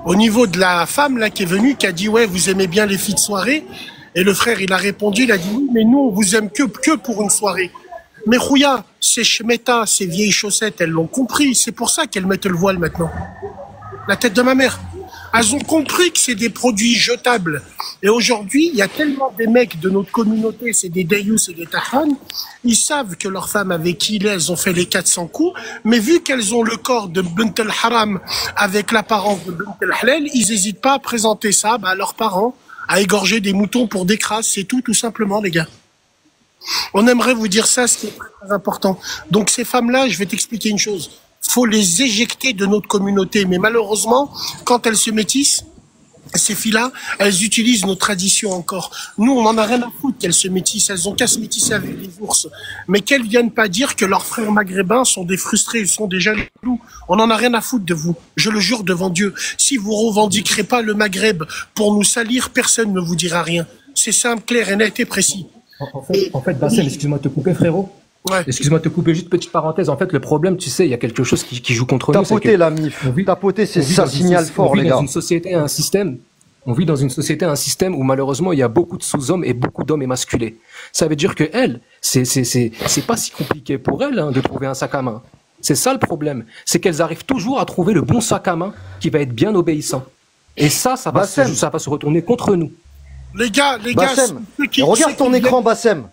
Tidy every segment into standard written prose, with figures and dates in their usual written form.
Au niveau de la femme là qui est venue, qui a dit ouais, vous aimez bien les filles de soirée, et le frère il a répondu, il a dit oui, mais nous on vous aime que pour une soirée. Mais Rouya, ces chmetas, ces vieilles chaussettes, elles l'ont compris, c'est pour ça qu'elles mettent le voile maintenant. La tête de ma mère. Elles ont compris que c'est des produits jetables. Et aujourd'hui, il y a tellement des mecs de notre communauté, c'est des Dayous et des Tahan, ils savent que leurs femmes avec qui elles ont fait les 400 coups, mais vu qu'elles ont le corps de Bint al-Haram avec l'apparence de Bint al-Halal, ils n'hésitent pas à présenter ça à leurs parents, à égorger des moutons pour des crasses, c'est tout simplement, les gars. On aimerait vous dire ça, ce qui est très important. Donc ces femmes-là, je vais t'expliquer une chose. Faut les éjecter de notre communauté. Mais malheureusement, quand elles se métissent, ces filles-là, elles utilisent nos traditions encore. Nous, on en a rien à foutre qu'elles se métissent. Elles ont qu'à se métisser avec les ours. Mais qu'elles viennent pas dire que leurs frères maghrébins sont des frustrés, ils sont des jaloux. On en a rien à foutre de vous. Je le jure devant Dieu. Si vous revendiquerez pas le Maghreb pour nous salir, personne ne vous dira rien. C'est simple, clair et net et précis. En fait, Bassem, excuse-moi de te couper, frérot. Ouais. Excuse-moi de te couper, juste petite parenthèse. En fait, le problème, tu sais, il y a quelque chose qui joue contre nous. Tapoter la MIF. Tapoter, c'est ça, signal fort, les gars. On vit dans une société, un système. On vit dans une société, un système où malheureusement il y a beaucoup de sous-hommes et beaucoup d'hommes émasculés. Ça veut dire que elles, c'est pas si compliqué pour elles de trouver un sac à main. C'est ça le problème. C'est qu'elles arrivent toujours à trouver le bon sac à main qui va être bien obéissant. Et ça va se retourner contre nous. Les gars, Bassem, regarde ton écran, Bassem.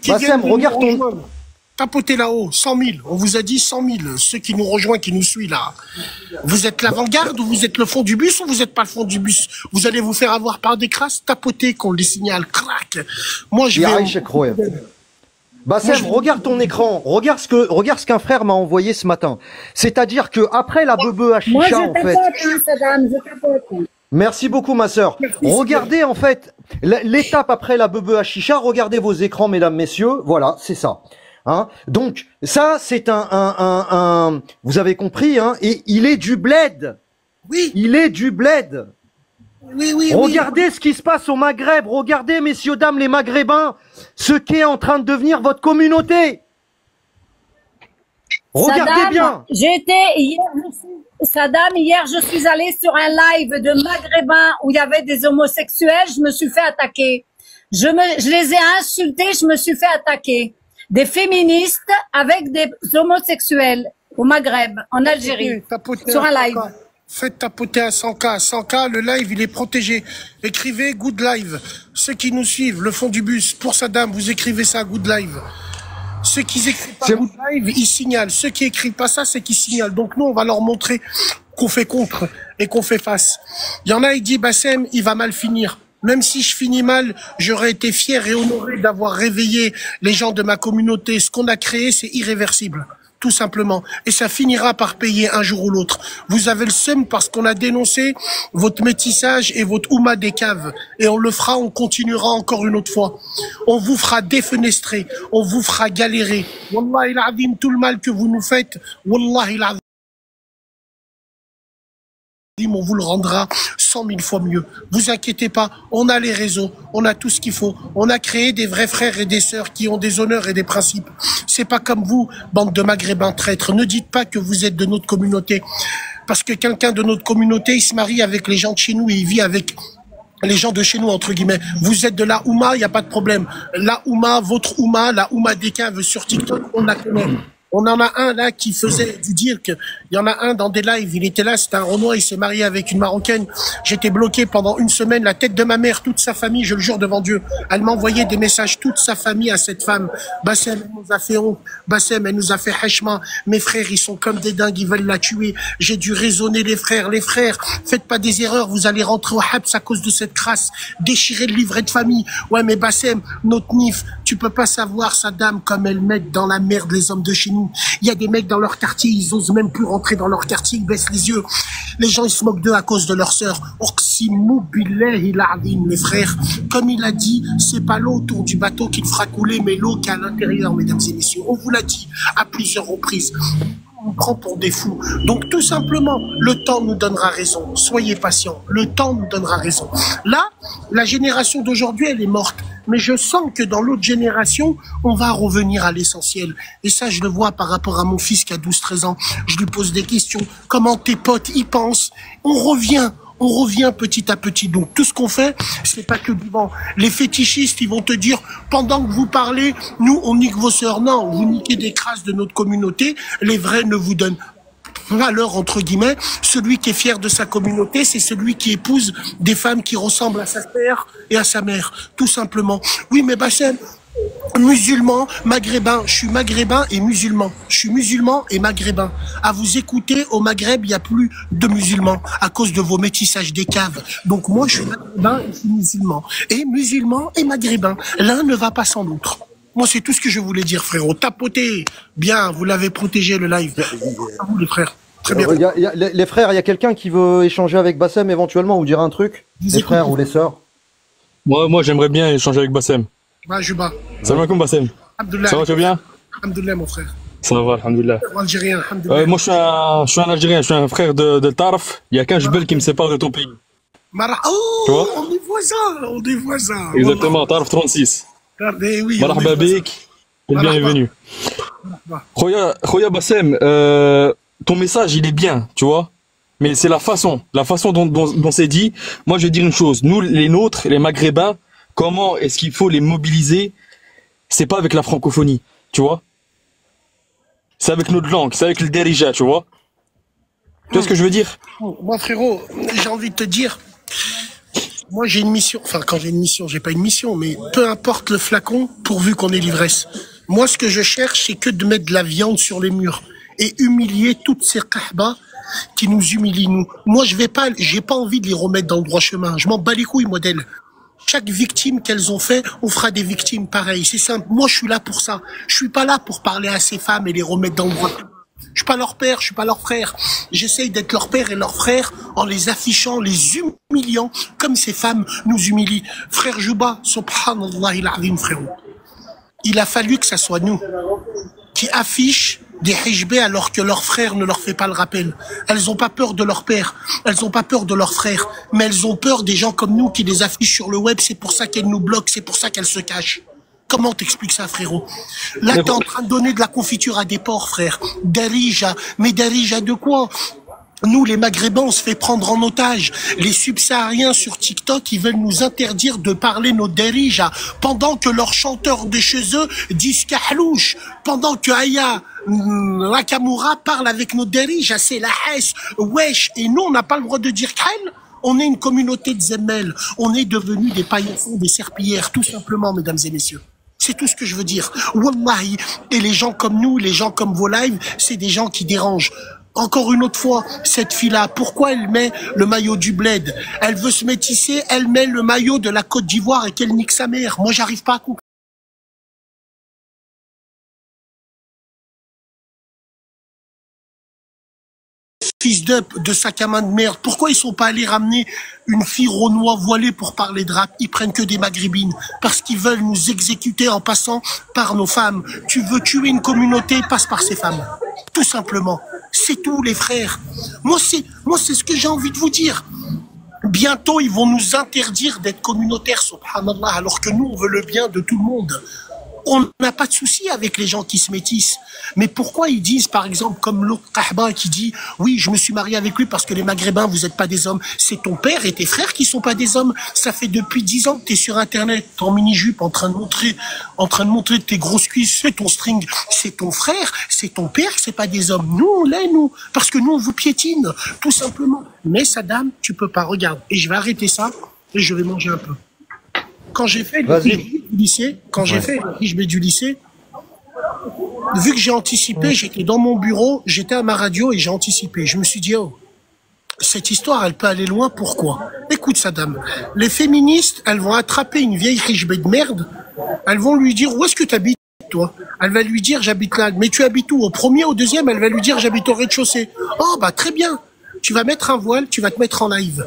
Bassem, regarde ton... Tapotez là-haut, 100 000. On vous a dit 100 000. Ceux qui nous rejoignent, qui nous suivent là. Vous êtes l'avant-garde ou vous êtes le fond du bus ou vous n'êtes pas le fond du bus? Vous allez vous faire avoir par des crasses, tapotez qu'on les signale. Crac. Moi, je vais... Bassem, regarde ton écran. Regarde ce qu'un frère m'a envoyé ce matin. C'est-à-dire que après la bebe à chicha, en fait... Merci beaucoup, ma sœur. Regardez, en fait, l'étape après la bebe à chicha. Regardez vos écrans, mesdames, messieurs. Voilà, c'est ça. Hein, donc ça c'est vous avez compris, hein, et il est du bled. Oui. Il est du bled. Oui. Regardez ce qui se passe au Maghreb. Regardez, messieurs, dames, les Maghrébins, ce qu'est en train de devenir votre communauté. Regardez Saddam, bien. Saddam, hier je suis allée sur un live de Maghrébins où il y avait des homosexuels. Je me suis fait attaquer. Je les ai insultés. Je me suis fait attaquer. Des féministes avec des homosexuels au Maghreb, en Algérie, sur un live. Faites tapoter à 100K. 100K, le live, il est protégé. Écrivez Good Live. Ceux qui nous suivent, le fond du bus, pour Saddam, vous écrivez ça, Good Live. Ceux qui écrivent pas Good Live, ils signalent. Ceux qui écrivent pas ça, c'est qu'ils signalent. Donc nous, on va leur montrer qu'on fait contre et qu'on fait face. Il y en a, il dit, Bassem, il va mal finir. Même si je finis mal, j'aurais été fier et honoré d'avoir réveillé les gens de ma communauté. Ce qu'on a créé, c'est irréversible, tout simplement. Et ça finira par payer un jour ou l'autre. Vous avez le seum parce qu'on a dénoncé votre métissage et votre ouma des caves. Et on le fera, on continuera encore une autre fois. On vous fera défenestrer, on vous fera galérer. Wallahi l'azim, tout le mal que vous nous faites, wallahi l'azim, on vous le rendra 100 000 fois mieux. Vous inquiétez pas, on a les réseaux, on a tout ce qu'il faut. On a créé des vrais frères et des sœurs qui ont des honneurs et des principes. C'est pas comme vous, bande de maghrébins traîtres. Ne dites pas que vous êtes de notre communauté. Parce que quelqu'un de notre communauté, il se marie avec les gens de chez nous et il vit avec les gens de chez nous, entre guillemets. Vous êtes de la Ouma, il n'y a pas de problème. La Ouma, votre Ouma, la Ouma des caves sur TikTok, on la connaît. On en a un là qui faisait du dirk. Il y en a un dans des lives. Il était là, c'était un Renoir. Il s'est marié avec une Marocaine. J'étais bloqué pendant une semaine. La tête de ma mère, toute sa famille, je le jure devant Dieu. Elle m'a envoyé des messages, toute sa famille à cette femme. Bassem, elle nous a fait honte. Bassem, elle nous a fait hachma. Mes frères, ils sont comme des dingues. Ils veulent la tuer. J'ai dû raisonner les frères. Les frères, faites pas des erreurs. Vous allez rentrer au Habs à cause de cette crasse. Déchirer le livret de famille. Ouais, mais Bassem, notre nif, tu peux pas savoir sa dame comme elle met dans la merde les hommes de chez nous. Il y a des mecs dans leur quartier, ils osent même plus rentrer dans leur quartier, ils baissent les yeux. Les gens, ils se moquent d'eux à cause de leur sœur. Oqsimu billahi l'azim, les frères. Comme il a dit, c'est pas l'eau autour du bateau qui le fera couler, mais l'eau qui est à l'intérieur, mesdames et messieurs. On vous l'a dit à plusieurs reprises. On prend pour des fous. Donc tout simplement, le temps nous donnera raison. Soyez patients, le temps nous donnera raison. Là, la génération d'aujourd'hui, elle est morte. Mais je sens que dans l'autre génération, on va revenir à l'essentiel. Et ça, je le vois par rapport à mon fils qui a 12-13 ans. Je lui pose des questions. Comment tes potes y pensent? On revient On revient petit à petit. Donc tout ce qu'on fait, c'est pas que du vent. Les fétichistes, ils vont te dire, pendant que vous parlez, nous, on nique vos sœurs. Non, vous niquez des crasses de notre communauté. Les vrais ne vous donnent valeur, entre guillemets. Celui qui est fier de sa communauté, c'est celui qui épouse des femmes qui ressemblent à sa père et à sa mère. Tout simplement. Oui, mais Bassem, musulman, maghrébin, je suis maghrébin et musulman. Je suis musulman et maghrébin. À vous écouter, au Maghreb, il n'y a plus de musulmans à cause de vos métissages des caves. Donc moi, je suis maghrébin et je suis musulman. Et musulman et maghrébin. L'un ne va pas sans l'autre. Moi, c'est tout ce que je voulais dire, frérot. Tapotez. Bien, vous l'avez protégé, le live. À vous, les frères. Très bien. Les frères, il y a quelqu'un qui veut échanger avec Bassem éventuellement ou dire un truc? Les frères ou les sœurs? Moi, j'aimerais bien échanger avec Bassem. Bah, Juba. Salam alaikum, Bassem. Alhamdoulilah. Ça va, tu vas bien? Alhamdoulilah, mon frère. Ça va, alhamdoulilah. Algérien, alhamdoulilah. Moi, je suis un Algérien, je suis un frère de Tarf. Il y a qu'un jbel qui me sépare de ton pays. Oh, Tu vois? on est voisins. Exactement, Tarf 36. Regardez, oui. Marhaba bik. Bienvenue. Khoya Bassem, ton message, il est bien, tu vois. Mais c'est la façon dont c'est dit. Moi, je vais dire une chose. Nous, les nôtres, les Maghrébins, comment est-ce qu'il faut les mobiliser? C'est pas avec la francophonie, tu vois. C'est avec notre langue, c'est avec le derija, tu vois. Tu vois ce que je veux dire? Moi, frérot, j'ai envie de te dire, moi, j'ai une mission. Enfin, quand j'ai une mission, j'ai pas une mission, mais peu importe le flacon, pourvu qu'on ait l'ivresse. Moi, ce que je cherche, c'est que de mettre de la viande sur les murs et humilier toutes ces kahbas qui nous humilient, nous. Moi, j'ai pas envie de les remettre dans le droit chemin. Je m'en bats les couilles, modèle. Chaque victime qu'elles ont fait, on fera des victimes pareilles. C'est simple. Moi, je suis là pour ça. Je suis pas là pour parler à ces femmes et les remettre dans le droit chemin. Je suis pas leur père, je suis pas leur frère. J'essaye d'être leur père et leur frère en les affichant, les humiliant, comme ces femmes nous humilient. Frère Juba, subhanallah il-azim, frérot. Il a fallu que ça soit nous qui affichent des hijbés alors que leur frère ne leur fait pas le rappel. Elles ont pas peur de leur père, elles ont pas peur de leur frère, mais elles ont peur des gens comme nous qui les affichent sur le web. C'est pour ça qu'elles nous bloquent, c'est pour ça qu'elles se cachent. Comment t'expliques ça, frérot? Là, t'es en train de donner de la confiture à des porcs, frère. Darija. Mais Darija de quoi? Nous, les Maghrébins, on se fait prendre en otage. Les subsahariens sur TikTok, ils veulent nous interdire de parler nos Darija. Pendant que leurs chanteurs de chez eux disent Kahlouche. Pendant que Aya Nakamura parle avec nos Darija. C'est la Hesse. Wesh. Et nous, on n'a pas le droit de dire Khal. On est une communauté de Zemmel. On est devenus des paillassons, des serpillères, tout simplement, mesdames et messieurs. C'est tout ce que je veux dire. Wallahi. Et les gens comme nous, les gens comme vos lives, c'est des gens qui dérangent. Encore une autre fois, cette fille-là, pourquoi elle met le maillot du bled? Elle veut se métisser, elle met le maillot de la Côte d'Ivoire et qu'elle nique sa mère. Moi, j'arrive pas à comprendre. Fils d'up, de sac à main de merde. Pourquoi ils sont pas allés ramener une fille renois voilée pour parler de rap? Ils prennent que des maghrébines. Parce qu'ils veulent nous exécuter en passant par nos femmes. Tu veux tuer une communauté, passe par ces femmes. Tout simplement. C'est tout, les frères. Moi, c'est ce que j'ai envie de vous dire. Bientôt, ils vont nous interdire d'être communautaires, subhanallah, alors que nous, on veut le bien de tout le monde. On n'a pas de souci avec les gens qui se métissent. Mais pourquoi ils disent, par exemple, comme l'autre kahba qui dit « Oui, je me suis marié avec lui parce que les Maghrébins, vous n'êtes pas des hommes. » C'est ton père et tes frères qui sont pas des hommes. Ça fait depuis 10 ans que tu es sur Internet, en mini-jupe, en train de montrer tes grosses cuisses, c'est ton string. C'est ton frère, c'est ton père, c'est pas des hommes. Nous, on l'est, nous. Parce que nous, on vous piétine, tout simplement. Mais Saddam, tu peux pas. Regarde. Et je vais arrêter ça et je vais manger un peu. Quand j'ai fait le hijbé du lycée, vu que j'ai anticipé, j'étais dans mon bureau, j'étais à ma radio et j'ai anticipé. Je me suis dit, oh, cette histoire, elle peut aller loin, pourquoi? Écoute, Saddam, les féministes, elles vont attraper une vieille hijbé de merde, elles vont lui dire, où est-ce que tu habites, toi? Elle va lui dire, j'habite là. Mais tu habites où? Au premier, au deuxième, elle va lui dire, j'habite au rez-de-chaussée. Oh, bah, très bien. Tu vas mettre un voile, tu vas te mettre en live.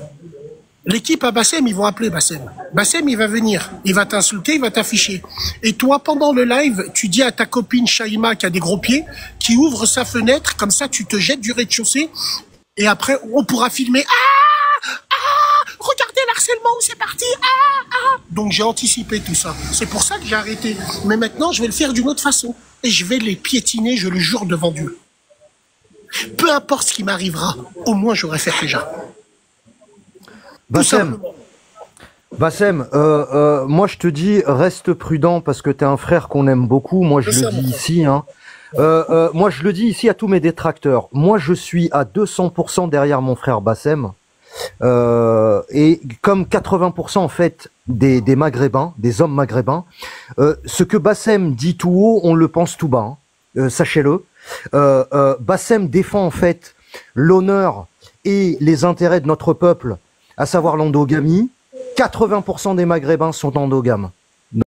L'équipe à Bassem, ils vont appeler Bassem. Bassem, il va venir. Il va t'insulter, il va t'afficher. Et toi, pendant le live, tu dis à ta copine Shaima qui a des gros pieds, qui ouvre sa fenêtre, comme ça, tu te jettes du rez-de-chaussée. Et après, on pourra filmer. Regardez l'harcèlement, c'est parti. Donc, j'ai anticipé tout ça. C'est pour ça que j'ai arrêté. Mais maintenant, je vais le faire d'une autre façon. Et je vais les piétiner, je le jure devant Dieu. Peu importe ce qui m'arrivera, au moins, j'aurai fait hijab. Bassem, moi je te dis, reste prudent parce que t'es un frère qu'on aime beaucoup. Moi je le dis ici, hein. Moi je le dis ici à tous mes détracteurs. Moi je suis à 200% derrière mon frère Bassem. Et comme 80% en fait des Maghrébins, des hommes maghrébins, ce que Bassem dit tout haut, on le pense tout bas. Hein. Sachez-le. Bassem défend en fait l'honneur et les intérêts de notre peuple, à savoir l'endogamie. 80% des Maghrébins sont endogames.